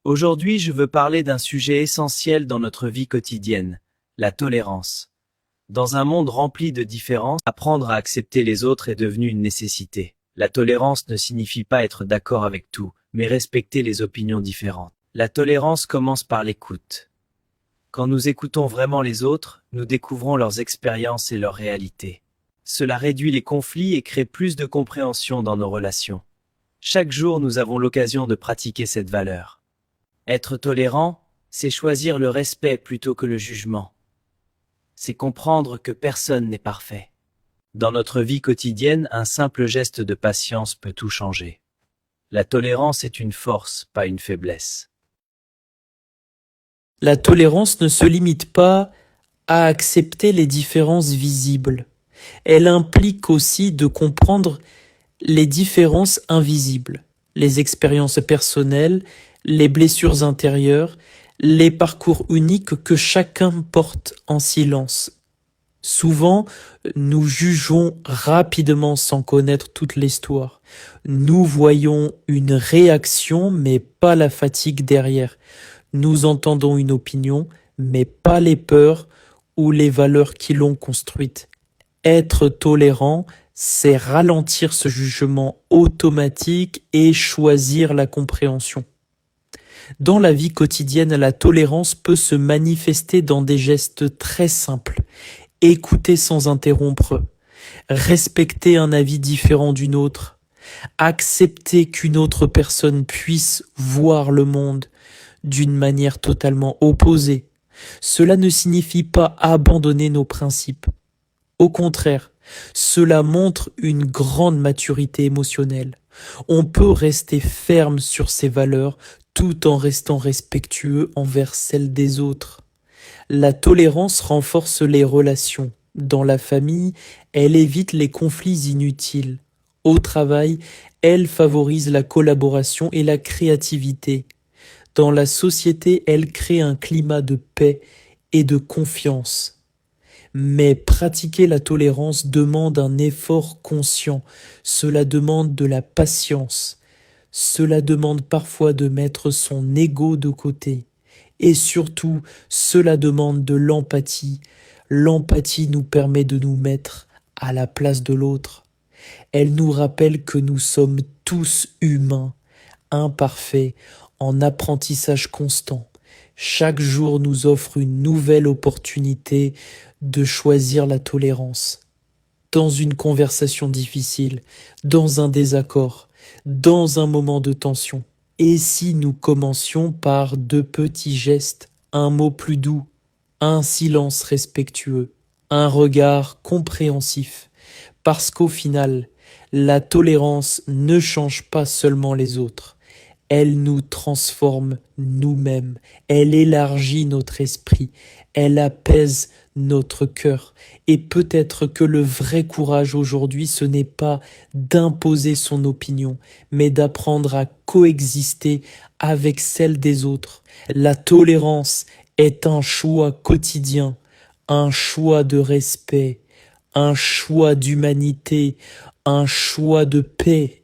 Aujourd'hui, je veux parler d'un sujet essentiel dans notre vie quotidienne, la tolérance. Dans un monde rempli de différences, apprendre à accepter les autres est devenu une nécessité. La tolérance ne signifie pas être d'accord avec tout, mais respecter les opinions différentes. La tolérance commence par l'écoute. Quand nous écoutons vraiment les autres, nous découvrons leurs expériences et leurs réalités. Cela réduit les conflits et crée plus de compréhension dans nos relations. Chaque jour, nous avons l'occasion de pratiquer cette valeur. Être tolérant, c'est choisir le respect plutôt que le jugement. C'est comprendre que personne n'est parfait. Dans notre vie quotidienne, un simple geste de patience peut tout changer. La tolérance est une force, pas une faiblesse. La tolérance ne se limite pas à accepter les différences visibles. Elle implique aussi de comprendre les différences invisibles, les expériences personnelles, les blessures intérieures, les parcours uniques que chacun porte en silence. Souvent, nous jugeons rapidement sans connaître toute l'histoire. Nous voyons une réaction, mais pas la fatigue derrière. Nous entendons une opinion, mais pas les peurs ou les valeurs qui l'ont construite. Être tolérant, c'est ralentir ce jugement automatique et choisir la compréhension. Dans la vie quotidienne, la tolérance peut se manifester dans des gestes très simples. Écouter sans interrompre, respecter un avis différent d'une autre, accepter qu'une autre personne puisse voir le monde d'une manière totalement opposée. Cela ne signifie pas abandonner nos principes. Au contraire, cela montre une grande maturité émotionnelle. On peut rester ferme sur ses valeurs tout en restant respectueux envers celles des autres. La tolérance renforce les relations. Dans la famille, elle évite les conflits inutiles. Au travail, elle favorise la collaboration et la créativité. Dans la société, elle crée un climat de paix et de confiance. Mais pratiquer la tolérance demande un effort conscient. Cela demande de la patience. Cela demande parfois de mettre son ego de côté. Et surtout, cela demande de l'empathie. L'empathie nous permet de nous mettre à la place de l'autre. Elle nous rappelle que nous sommes tous humains, imparfaits, en apprentissage constant. Chaque jour nous offre une nouvelle opportunité de choisir la tolérance. Dans une conversation difficile, dans un désaccord, dans un moment de tension. Et si nous commencions par de petits gestes, un mot plus doux, un silence respectueux, un regard compréhensif, parce qu'au final, la tolérance ne change pas seulement les autres, elle nous transforme nous-mêmes, elle élargit notre esprit, elle apaise notre cœur. Et peut-être que le vrai courage aujourd'hui, ce n'est pas d'imposer son opinion, mais d'apprendre à coexister avec celle des autres. La tolérance est un choix quotidien, un choix de respect, un choix d'humanité, un choix de paix.